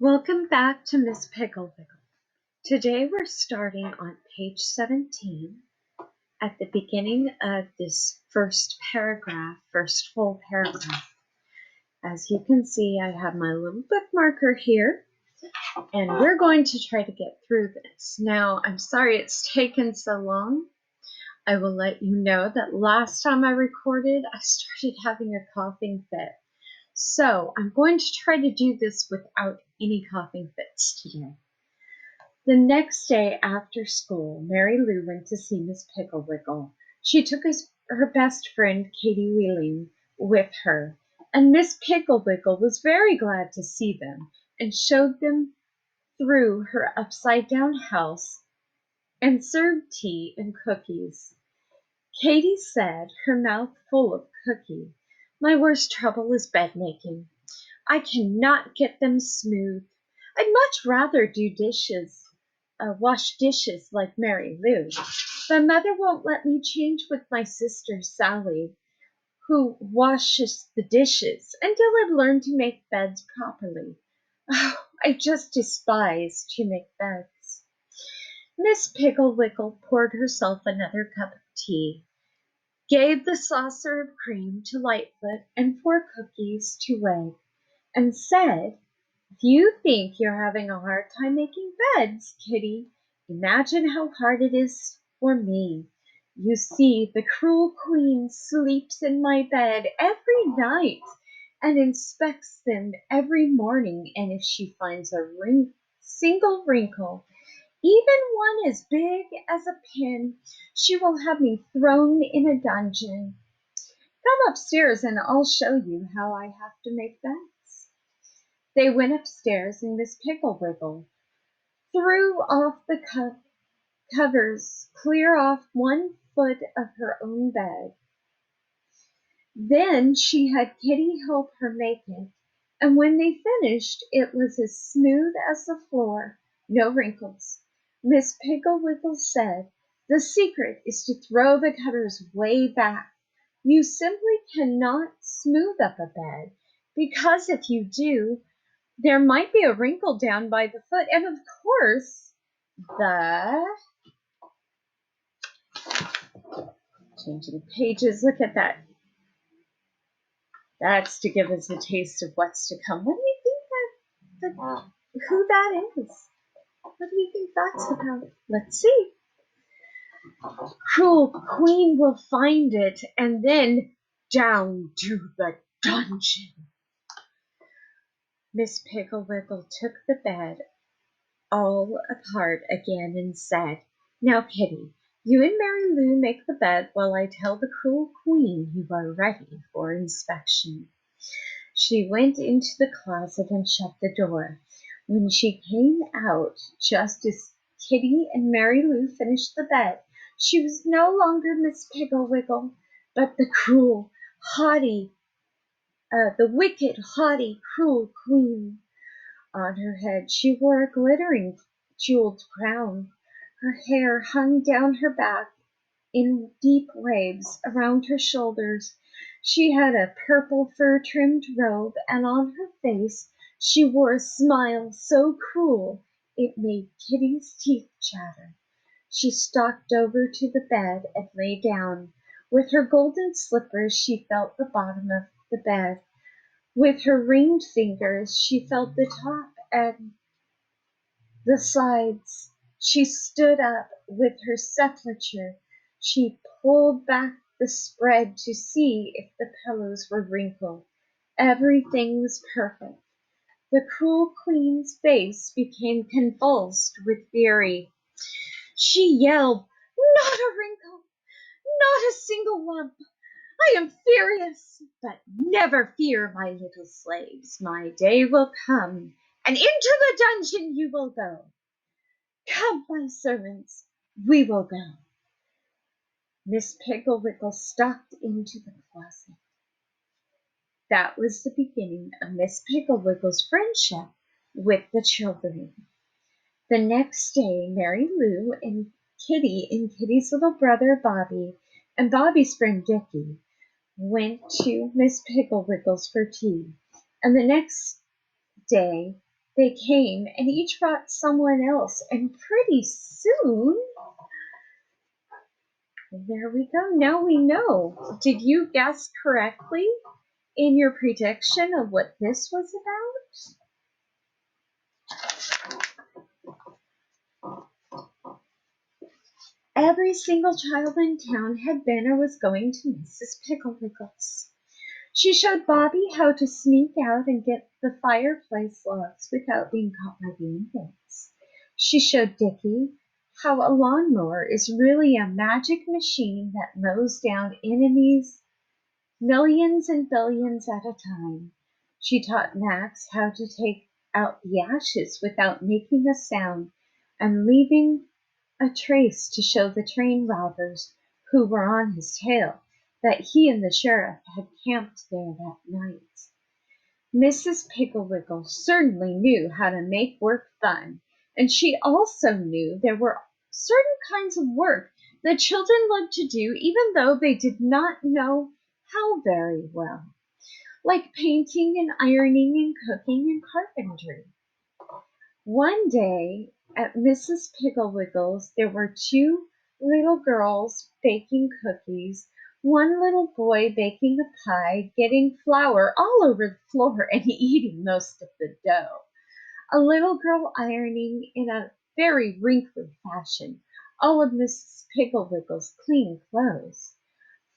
Welcome back to Miss Piggle-Wiggle. Today we're starting on page 17 at the beginning of this first full paragraph. As you can see, I have my little bookmarker here, and we're going to try to get through this. Now, I'm sorry it's taken so long. I will let you know that last time I recorded, I started having a coughing fit. So I'm going to try to do this without any coughing fits today. The next day after school, Mary Lou went to see Miss Piggle-Wiggle. She took her best friend, Katie Wheeling, with her, and Miss Piggle-Wiggle was very glad to see them and showed them through her upside-down house and served tea and cookies. Katie said, her mouth full of cookie, "My worst trouble is bed-making. I cannot get them smooth. I'd much rather do wash dishes like Mary Lou, but Mother won't let me change with my sister Sally, who washes the dishes, until I've learned to make beds properly. Oh, I just despise to make beds." Miss Piggle-Wiggle poured herself another cup of tea, gave the saucer of cream to Lightfoot and 4 cookies to Wag, and said, "If you think you're having a hard time making beds, Kitty, imagine how hard it is for me. You see, the cruel queen sleeps in my bed every night and inspects them every morning, and if she finds a single wrinkle, even one as big as a pin, she will have me thrown in a dungeon. Come upstairs and I'll show you how I have to make beds." They went upstairs, and Miss Piggle-Wiggle threw off the covers clear off 1 foot of her own bed. Then she had Kitty help her make it, and when they finished, it was as smooth as the floor, no wrinkles. Miss Piggle-Wiggle said, "The secret is to throw the covers way back. You simply cannot smooth up a bed, because if you do, there might be a wrinkle down by the foot, and of course, changing pages, look at that. That's to give us a taste of what's to come. What do you think who that is? What do you think that's about? Let's see. Cruel queen will find it, and then down to the dungeon. Miss Piggle-Wiggle took the bed all apart again and said, "Now, Kitty, you and Mary Lou make the bed while I tell the cruel queen you are ready for inspection." She went into the closet and shut the door. When she came out, just as Kitty and Mary Lou finished the bed, she was no longer Miss Piggle-Wiggle, but the wicked, haughty, cruel queen. On her head she wore a glittering jeweled crown. Her hair hung down her back in deep waves around her shoulders. She had a purple fur-trimmed robe, and on her face she wore a smile so cruel it made Kitty's teeth chatter. She stalked over to the bed and lay down. With her golden slippers she felt the bottom of the bed. With her ringed fingers she felt the top and the sides. She stood up with her sepulchre. She pulled back the spread to see if the pillows were wrinkled. Everything was perfect. The cruel queen's face became convulsed with fury. She yelled, "Not a wrinkle! Not a single lump! I am furious, but never fear, my little slaves. My day will come, and into the dungeon you will go. Come, my servants, we will go." Miss Piggle-Wiggle stalked into the closet. That was the beginning of Miss Piggle-Wiggle's friendship with the children. The next day, Mary Lou and Kitty and Kitty's little brother Bobby and Bobby's friend Dickie went to Miss Piggle-Wiggle's for tea. And the next day, They came, and each brought someone else, and pretty soon, there we go. Now we know. Did you guess correctly in your prediction of what this was about? Every single child in town had been or was going to Mrs. Piggle-Wiggle's. She showed Bobby how to sneak out and get the fireplace logs without being caught by the Indians. She showed Dickie how a lawnmower is really a magic machine that mows down enemies millions and billions at a time. She taught Max how to take out the ashes without making a sound and leaving a trace to show the train robbers who were on his tail that he and the sheriff had camped there that night. Mrs. Piggle-Wiggle certainly knew how to make work fun, and she also knew there were certain kinds of work that children loved to do even though they did not know how very well, like painting and ironing and cooking and carpentry. One day at Mrs. Piggle-Wiggle's, there were two little girls baking cookies, one little boy baking a pie, getting flour all over the floor and eating most of the dough, a little girl ironing in a very wrinkly fashion all of Mrs. Piggle-Wiggle's clean clothes,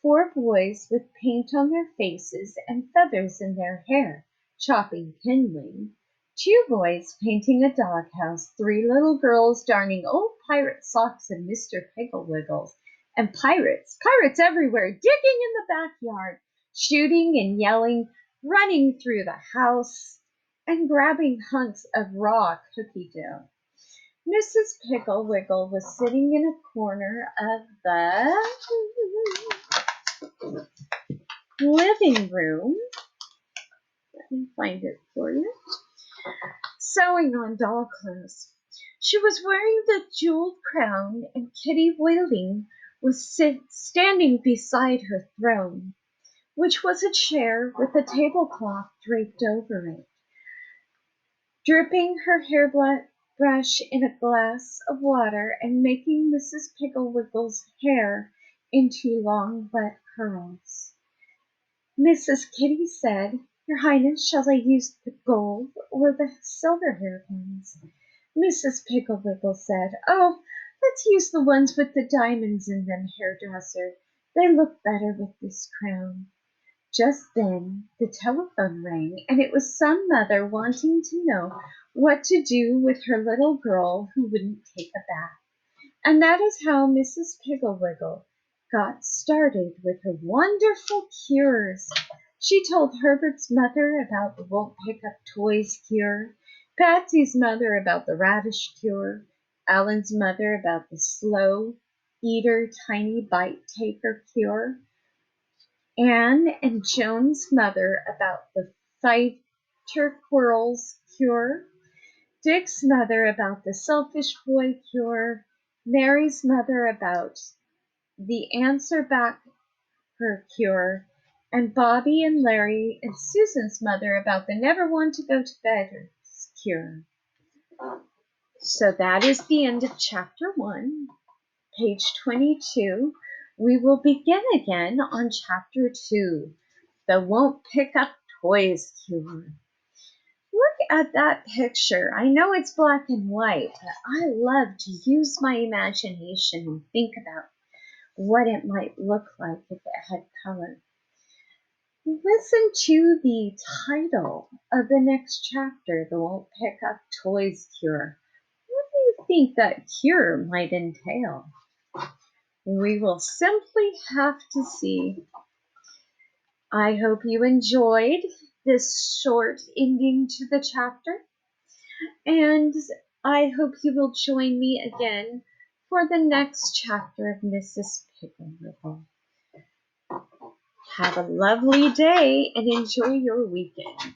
four boys with paint on their faces and feathers in their hair, chopping kindling, two boys painting a doghouse, three little girls darning old pirate socks in Mr. Piggle-Wiggle's, and pirates everywhere, digging in the backyard, shooting and yelling, running through the house, and grabbing hunks of raw cookie dough. Mrs. Piggle-Wiggle was sitting in a corner of the living room. Let me find it for you. Sewing on doll clothes. She was wearing the jeweled crown, and Kitty Wheeling was standing beside her throne, which was a chair with a tablecloth draped over it, dripping her hairbrush in a glass of water and making Mrs. Piggle-Wiggle's hair into long wet curls. Mrs. Kitty said, "Your Highness, shall I use the gold or the silver hairpins?" Mrs. Piggle-Wiggle said, "Oh, let's use the ones with the diamonds in them, hairdresser. They look better with this crown." Just then the telephone rang, and it was some mother wanting to know what to do with her little girl who wouldn't take a bath. And that is how Mrs. Piggle-Wiggle got started with her wonderful cures. She told Herbert's mother about the won't pick up toys cure, Patsy's mother about the radish cure, Alan's mother about the slow eater tiny bite taker cure, Anne and Joan's mother about the fighter squirrels cure, Dick's mother about the selfish boy cure, Mary's mother about the answer back her cure, and Bobby and Larry and Susan's mother about the never want to go to bed cure. So that is the end of chapter 1, page 22. We will begin again on chapter 2, the won't pick up toys cure. Look at that picture. I know it's black and white, but I love to use my imagination and think about what it might look like if it had color. Listen to the title of the next chapter, the won't pick up toys cure. What do you think that cure might entail? We will simply have to see. I hope you enjoyed this short ending to the chapter, and I hope you will join me again for the next chapter of Mrs. Piggle-Wiggle. Have a lovely day and enjoy your weekend.